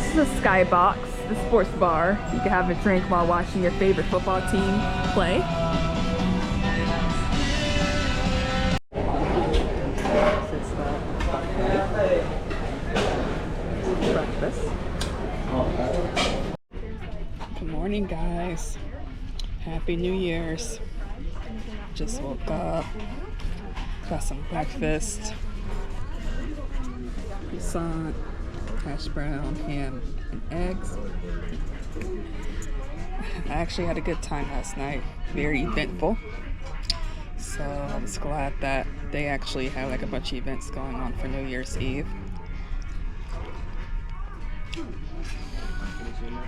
This is a skybox, the sports bar. You can have a drink while watching your favorite football team play. This is the breakfast. Good morning, guys. Happy New Year's. Just woke up, got some breakfast, croissant, hash brown, ham, and eggs. I actually had a good time last night, very eventful. So I was glad that they actually had like a bunch of events going on for New Year's Eve.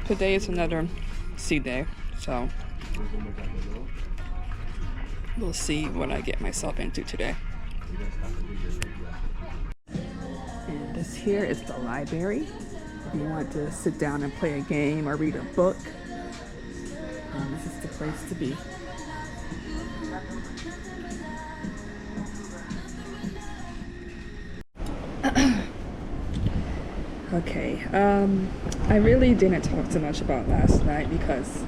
Today is another sea day, so we'll see what I get myself into today. And this here is the library. If you want to sit down and play a game or read a book, this is the place to be. Okay, I really didn't talk too much about last night because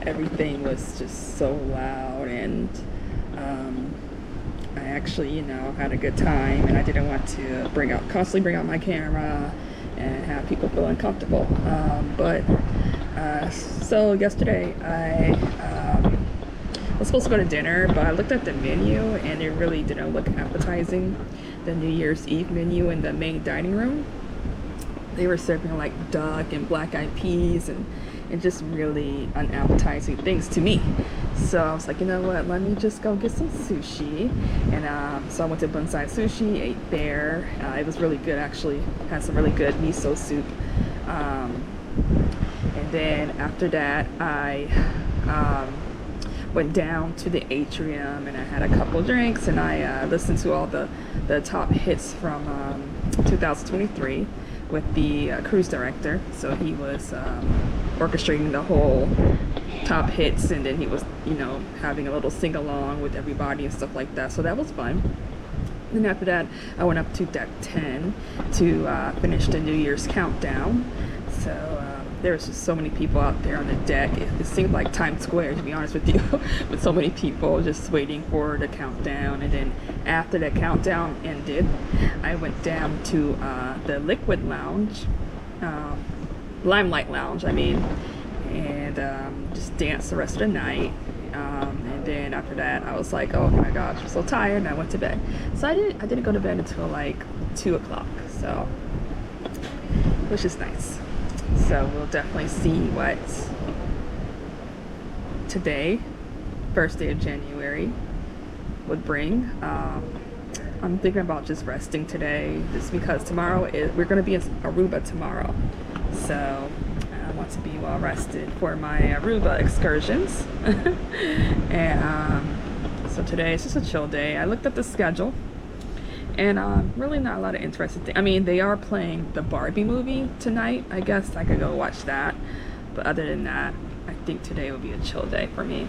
everything was just so loud, and I actually, had a good time, and I didn't want to constantly bring out my camera and have people feel uncomfortable. So yesterday I was supposed to go to dinner, but I looked at the menu and it really didn't look appetizing. The New Year's Eve menu in the main dining room, they were serving like duck and black-eyed peas and just really unappetizing things to me. So I was like, you know what, let me just go get some sushi. And so I went to Bonsai Sushi, ate there. It was really good, actually. Had some really good miso soup. And then after that, I went down to the atrium and I had a couple drinks, and I listened to all the top hits from 2023 with the cruise director. So he was orchestrating the whole top hits, and then he was, having a little sing-along with everybody and stuff like that. So that was fun. Then after that, I went up to deck 10 to finish the New Year's countdown. So there was just so many people out there on the deck. It seemed like Times Square, to be honest with you, with so many people just waiting for the countdown. And then after the countdown ended, I went down to the Liquid Lounge, Limelight Lounge, and just danced the rest of the night. And then after that, I was like, oh my gosh, I'm so tired, and I went to bed. So I didn't go to bed until like 2 o'clock, so which is nice. So we'll definitely see what today, first day of January, would bring. I'm thinking about just resting today, just because we're going to be in Aruba tomorrow. So I want to be well rested for my Aruba excursions. And so today is just a chill day. I looked at the schedule, and really not a lot of interesting things. They are playing the Barbie movie tonight. I guess I could go watch that. But other than that, I think today will be a chill day for me.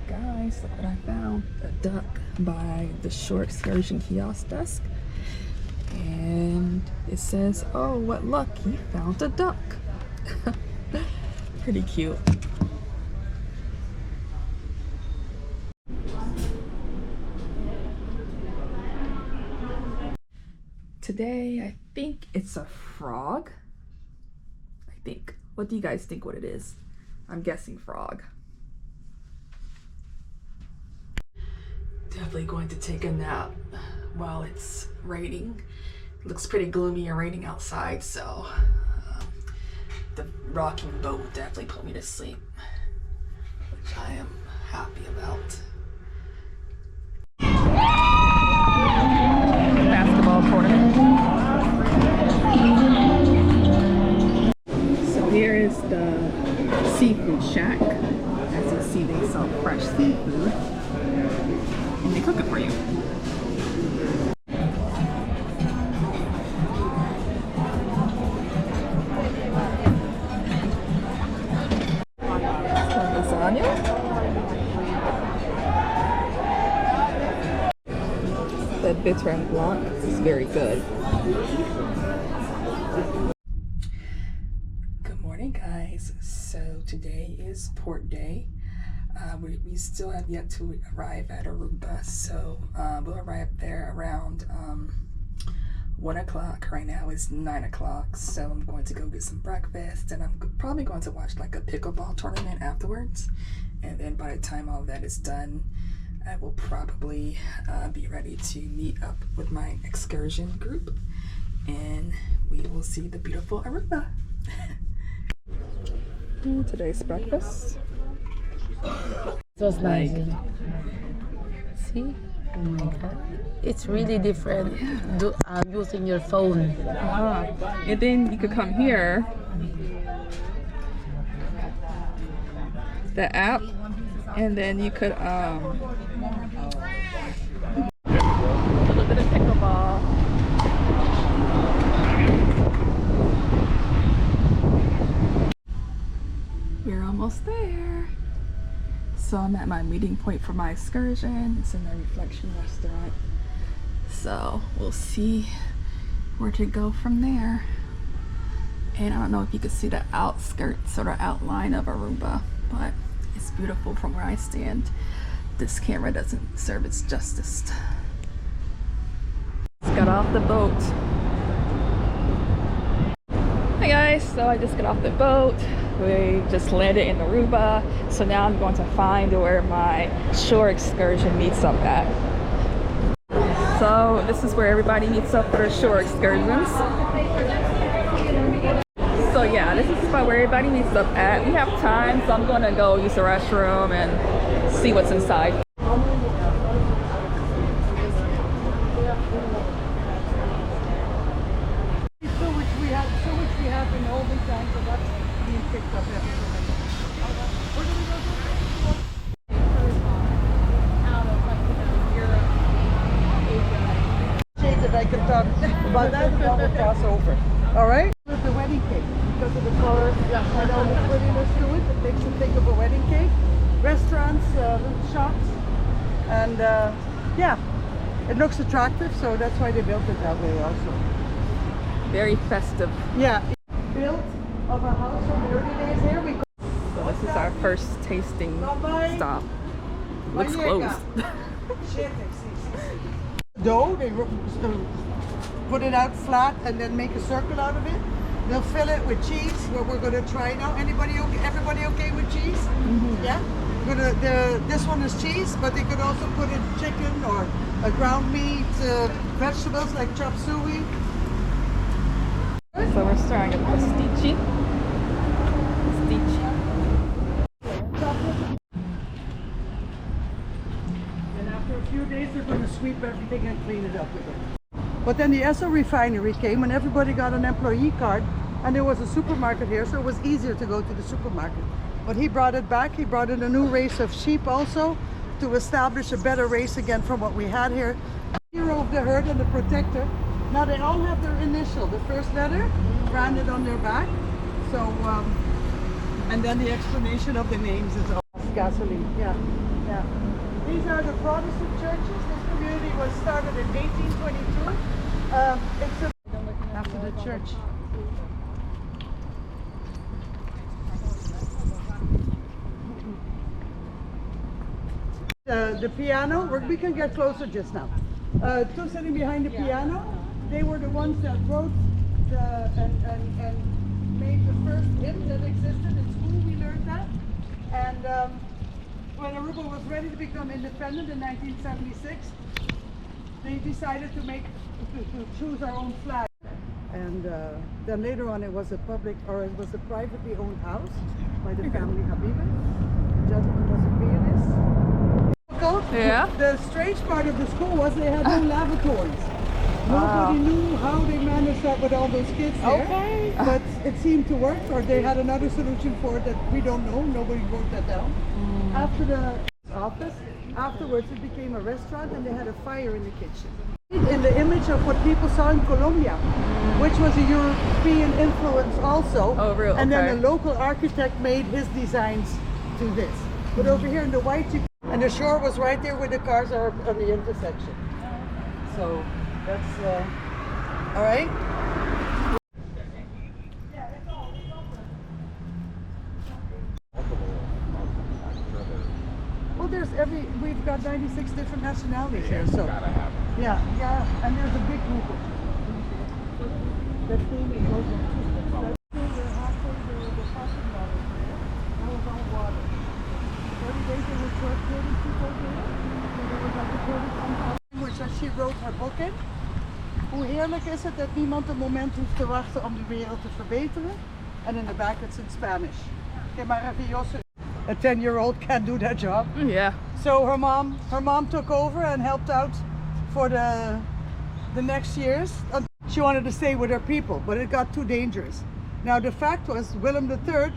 Guys, look what I found. A duck by the shore excursion kiosk desk. And it says, oh, what luck, he found a duck. Pretty cute. Today, I think it's a frog. I think. What do you guys think what it is? I'm guessing frog. Definitely going to take a nap while it's raining. It looks pretty gloomy and raining outside, so the rocking boat will definitely put me to sleep, which I am happy about. Basketball tournament. So here is the seafood shack. As you see, they sell fresh seafood and they cook it for you. The bitter and blanc is very good. Good morning, guys. So today is port day. We still have yet to arrive at Aruba, so we'll arrive there around 1 o'clock. Right now it's 9 o'clock, so I'm going to go get some breakfast, and I'm probably going to watch like a pickleball tournament afterwards. And then by the time all that is done, I will probably be ready to meet up with my excursion group, and we will see the beautiful Aruba. Today's breakfast. It was nice. See? Oh my god. It's really different using your phone. And then you could come here, the app, and then you could a little bit of pickleball. We're almost there. So I'm at my meeting point for my excursion. It's in the Reflection restaurant. So we'll see where to go from there. And I don't know if you can see the outskirts or the outline of Aruba, but it's beautiful from where I stand. This camera doesn't serve its justice. Just got off the boat. Hey guys, so I just got off the boat. We just landed in Aruba, so now I'm going to find where my shore excursion meets up at. So this is where everybody meets up for their shore excursions. So yeah, this is about where everybody meets up at. We have time, so I'm going to go use the restroom and see what's inside. So much we have in all the time, so that's being picked up every so many. We're gonna go out of like Europe, Asia. That I can talk about that, and then we'll cross over. All right? With the wedding cake, because of the color and all the prettiness to it, it makes you think of a wedding cake. Restaurants, little shops, and yeah, it looks attractive, so that's why they built it that way also. Very festive. Yeah, built of a house from the early days. Here we go. So this is our first tasting stop. Looks closed. Dough, they put it out flat and then make a circle out of it. They'll fill it with cheese. What we're gonna try now. Anybody okay? Everybody okay with cheese? Mm-hmm. Yeah. This one is cheese, but they could also put in chicken or a ground meat, vegetables like chop suey. So we're starting with pastichi. And after a few days, they're going to sweep everything and clean it up again. But then the Esso refinery came and everybody got an employee card, and there was a supermarket here, so it was easier to go to the supermarket. But he brought it back. He brought in a new race of sheep also to establish a better race again from what we had here. Hero of the herd and the protector. Now they all have their initial, the first letter, branded on their back. So, and then the explanation of the names is all gasoline. Yeah, yeah. These are the Protestant churches. This community was started in 1822. It's after the church. The piano, we can get closer just now. Two sitting behind the piano. They were the ones that wrote and made the first hymn that existed in school. We learned that. And when Aruba was ready to become independent in 1976, they decided to choose our own flag. And then later on, it was a privately owned house by the family Habibi. The gentleman was a pianist. Yeah. The strange part of the school was they had no lavatories. Nobody knew how they managed that with all those kids there. Okay. But it seemed to work, or they had another solution for it that we don't know. Nobody wrote that down. After the office, afterwards it became a restaurant, and they had a fire in the kitchen. In the image of what people saw in Colombia, which was a European influence also. Oh, really? And then a local architect made his designs to this. But over here in the white, and the shore was right there where the cars are on the intersection. So that's All right. Well, we've got 96 different nationalities here, so. Yeah, yeah, and there's a big group of that thing goes on. We're halfway the parking lot over there. That was all water. Every day there were short Kurdish people there. So there was like a Kurdish language that she wrote her book in. Hoe heerlijk is het dat niemand een moment hoeft te wachten om de wereld te verbeteren. And in the back it's in Spanish. Okay, maravilloso. A 10-year-old can't do that job. Yeah. So her mom took over and helped out for the next years. She wanted to stay with her people, but it got too dangerous. Now the fact was, Willem III,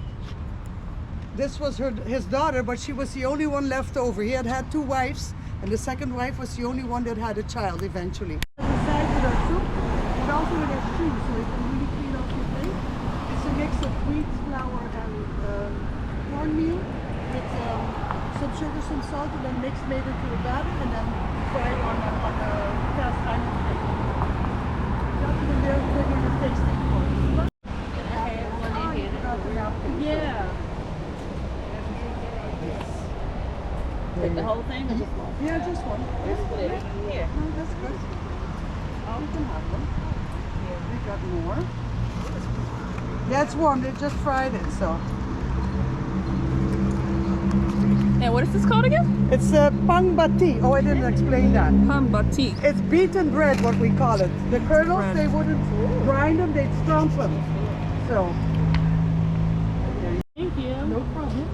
this was his daughter, but she was the only one left over. He had 2 wives, and the second wife was the only one that had a child eventually. Aside with her soup, but also with her shoes, so you can really clean off your plate. It's a mix of wheat, flour, and cornmeal with some sugar, some salt, and then made into a batter, and then fried on a cast iron plate. That's when they're bringing the tasting for it. Yeah. Take the whole thing or just one? Yeah, just one. Here. No, that's good. You can have them. We got more. Yeah, it's warm. They just fried it, so. And what is this called again? It's pang bati. Oh, I didn't explain that. Pang batik. It's beaten bread, what we call it. The kernels, Bread. they wouldn't grind them, they'd stomp them. So. Thank you. No problem.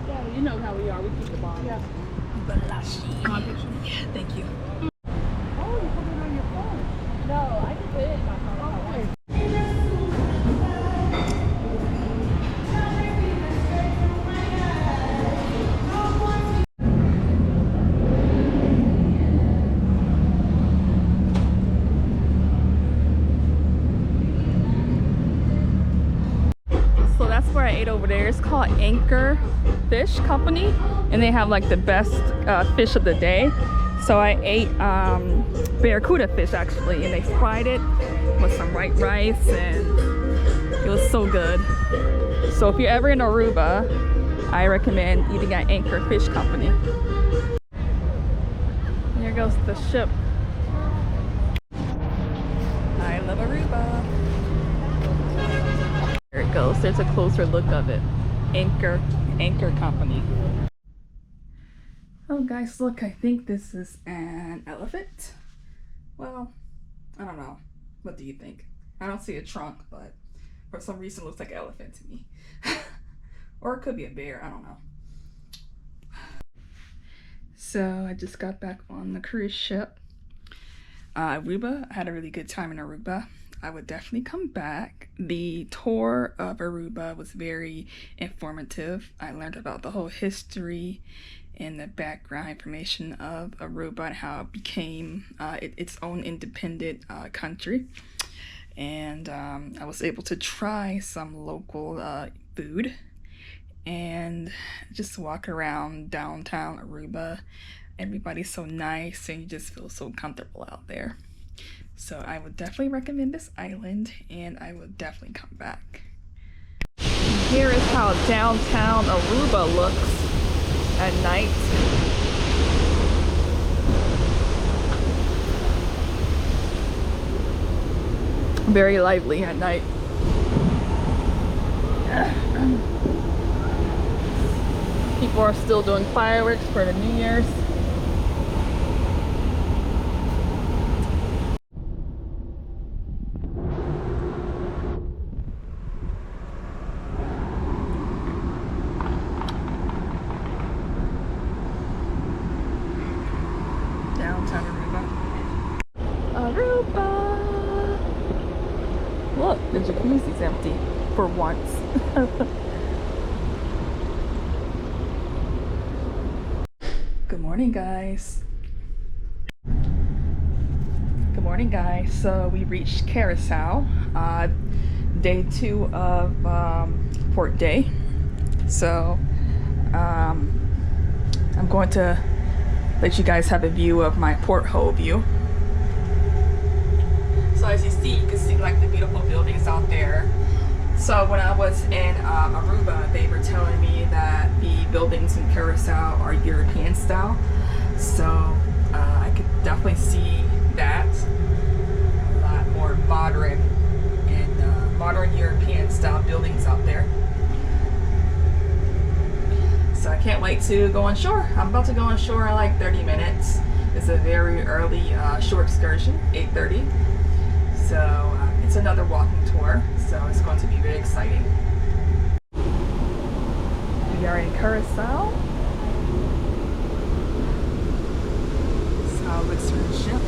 Yeah, you know how we are. We keep the bottle. Yeah. Yeah, thank you. Oh, you put it on your phone. No, I can put it in my phone. Okay. So that's where I ate over there. It's called Anchor Fish Company, and they have like the best fish of the day. So I ate barracuda fish actually, and they fried it with some white rice, and it was so good. So if you're ever in Aruba, I recommend eating at Anchor Fish Company. Here goes the ship. I love Aruba. There it goes. There's a closer look of it. Anchor Company. Oh guys, look, I think this is an elephant. Well, I don't know. What do you think? I don't see a trunk, but for some reason it looks like an elephant to me. Or it could be a bear, I don't know. So I just got back on the cruise ship. Aruba, I had a really good time in Aruba. I would definitely come back. The tour of Aruba was very informative. I learned about the whole history and the background information of Aruba and how it became its own independent country. And I was able to try some local food and just walk around downtown Aruba. Everybody's so nice and you just feel so comfortable out there. So I would definitely recommend this island, and I would definitely come back. Here is how downtown Aruba looks at night. Very lively at night. People are still doing fireworks for the New Year's. Aruba. Look, the jacuzzi's empty for once. Good morning, guys. Good morning, guys. So we reached Curacao, day 2 of port day. So I'm going to let you guys have a view of my porthole view. So as you can see like the beautiful buildings out there. So when I was in Aruba, they were telling me that the buildings in Curacao are European style. So I could definitely see that. A lot more modern and modern European style buildings out there. So I can't wait to go on shore. I'm about to go on shore in like 30 minutes. It's a very early shore excursion, 8:30. So it's another walking tour, so it's going to be very exciting. We are in Curacao. So looks for the ship.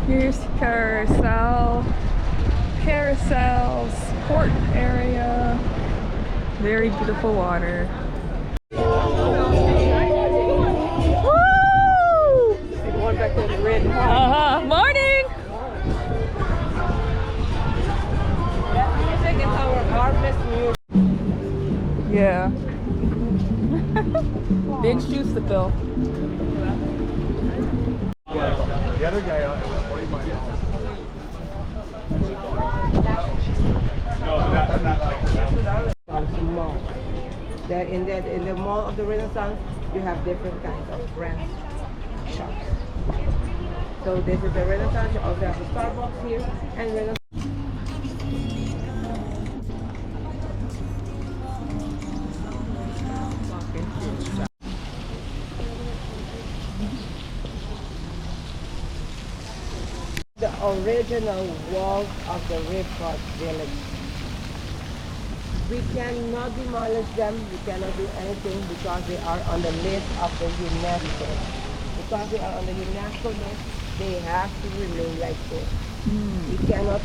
Here's Curaçao's port area. Very beautiful water. Woo! The one back there in the red. Morning! That music is our harvest music. Yeah. Big shoes to fill. The other guy was 40 miles. Mall. That in the mall of the Renaissance, you have different kinds of brand shops. So this is the Renaissance. You also have the Starbucks here and Renaissance. The original walls of the Ripcord village. We cannot demolish them, we cannot do anything because they are on the list of the UNESCO. Because they are on the UNESCO list, they have to remain like this. We cannot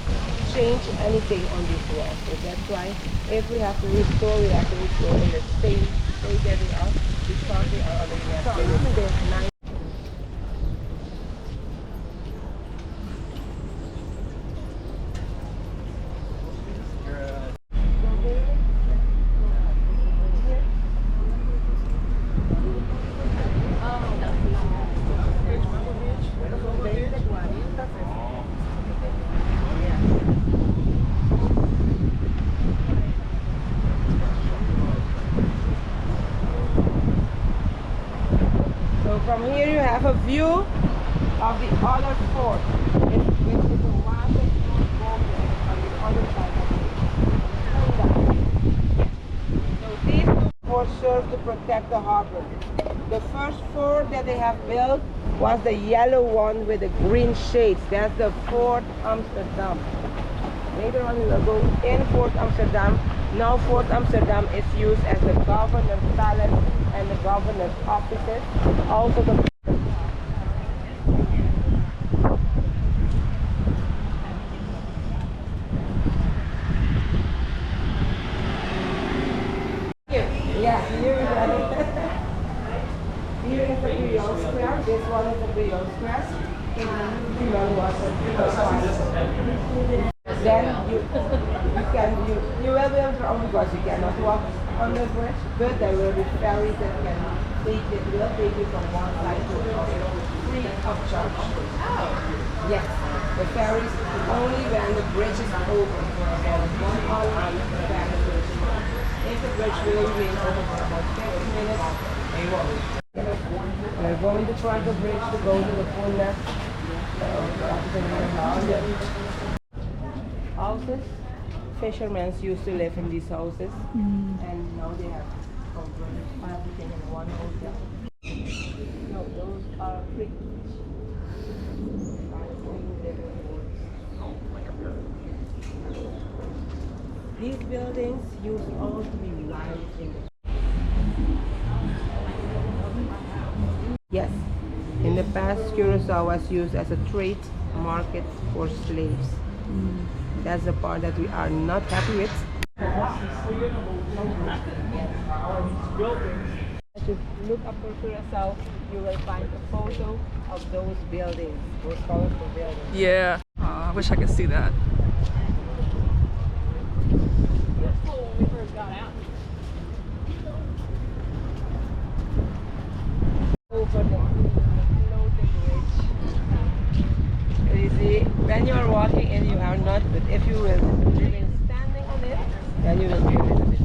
change anything on this wall. So that's why if we have to restore, we have to restore in the same state that they are because they are on the UNESCO list. There's 9. From here you have a view of the other fort, which is a water complex on the other side of the So these forts serve to protect the harbor. The first fort that they have built was the yellow one with the green shades. That's the Fort Amsterdam. Later on we will go in Fort Amsterdam. Now Fort Amsterdam is used as the governor's palace and the governor's offices. Also the here is the Creole Square. This one is the Creole Square. Creole was a Creole. Then you will be able to, because you cannot walk on the bridge, but there will be ferries that will take you from one side to the other, free of charge. Oh. Yes, the ferries only when the bridge is open for about 1 hour and the ferry bridge. If the bridge will remain open for about 50 minutes, they won't. We're going to try the bridge to go to the full net. Houses. Fishermen used to live in these houses, and now they have converted everything in one hotel. No, those are creeks. These buildings used all to be live in the. Yes, in the past, Curacao was used as a trade market for slaves. That's the part that we are not happy with. As you look up for Curacao, you will find a photo of those buildings, those colorful buildings. Yeah. I wish I could see that. Over the floating bridge. You see, when you are walking and you are not, but if you will remain standing on it, then you will be a little bit.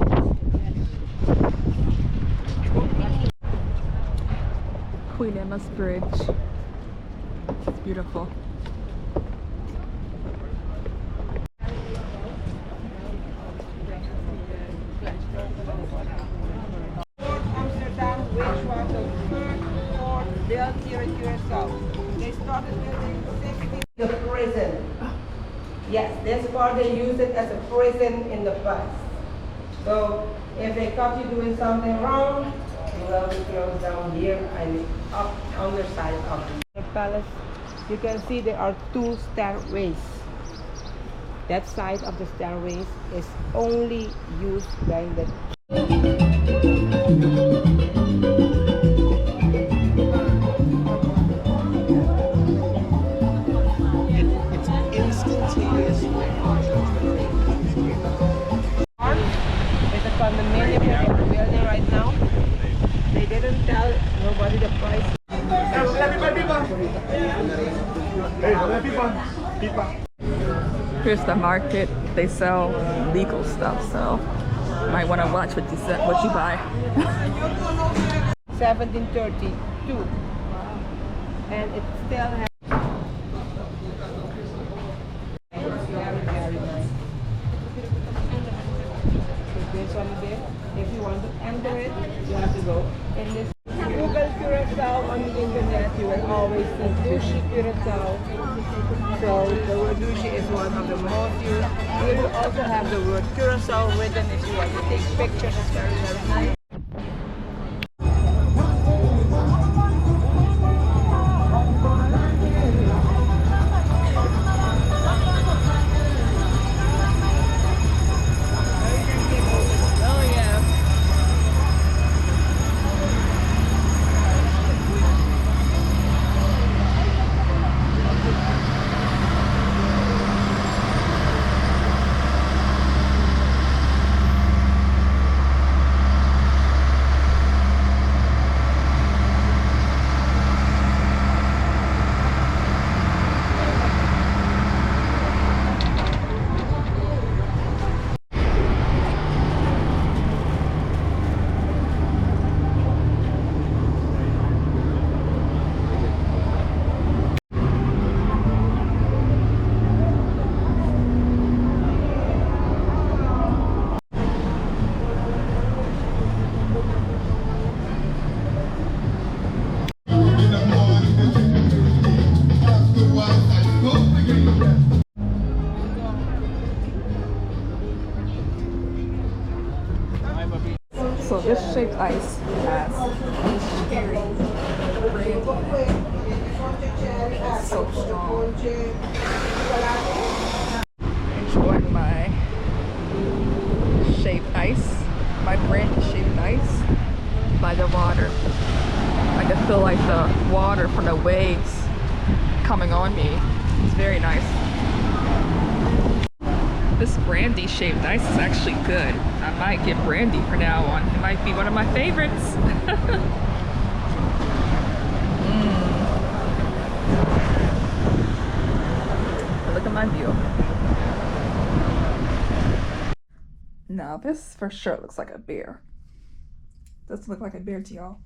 Queen Emma's Bridge. It's beautiful. Amsterdam, which was the first port built here in Curacao. They started building 60. The prison. Yes, this part they use it as a prison in the past. So if they caught you doing something wrong, you will be closed down here and up on the side of the palace. You can see there are 2 stairways. That side of the stairways is only used by the It's instantaneous. There's a condominium here in the building right now. They didn't tell nobody the price. Here's the market. They sell legal stuff, so you might want to watch what you buy. 1732. And it still has very nice. So this one there, if you want to enter it, you have to go in this. Google Curacao on the internet, you will always see Dushi Curacao. So the word Dushi is one of the most used. Here you also have the word Curacao written if you want to take pictures. It's very, very nice. So this shaped ice has cherry brandy in it. It's so strong. Enjoying my shaved ice, my brandy shaved ice by the water. I can feel like the water from the waves coming on me. It's very nice. This brandy shaved ice is actually good. I might get brandy from now on. It might be one of my favorites. Look at my view. Now this for sure looks like a bear. Doesn't look like a bear to y'all.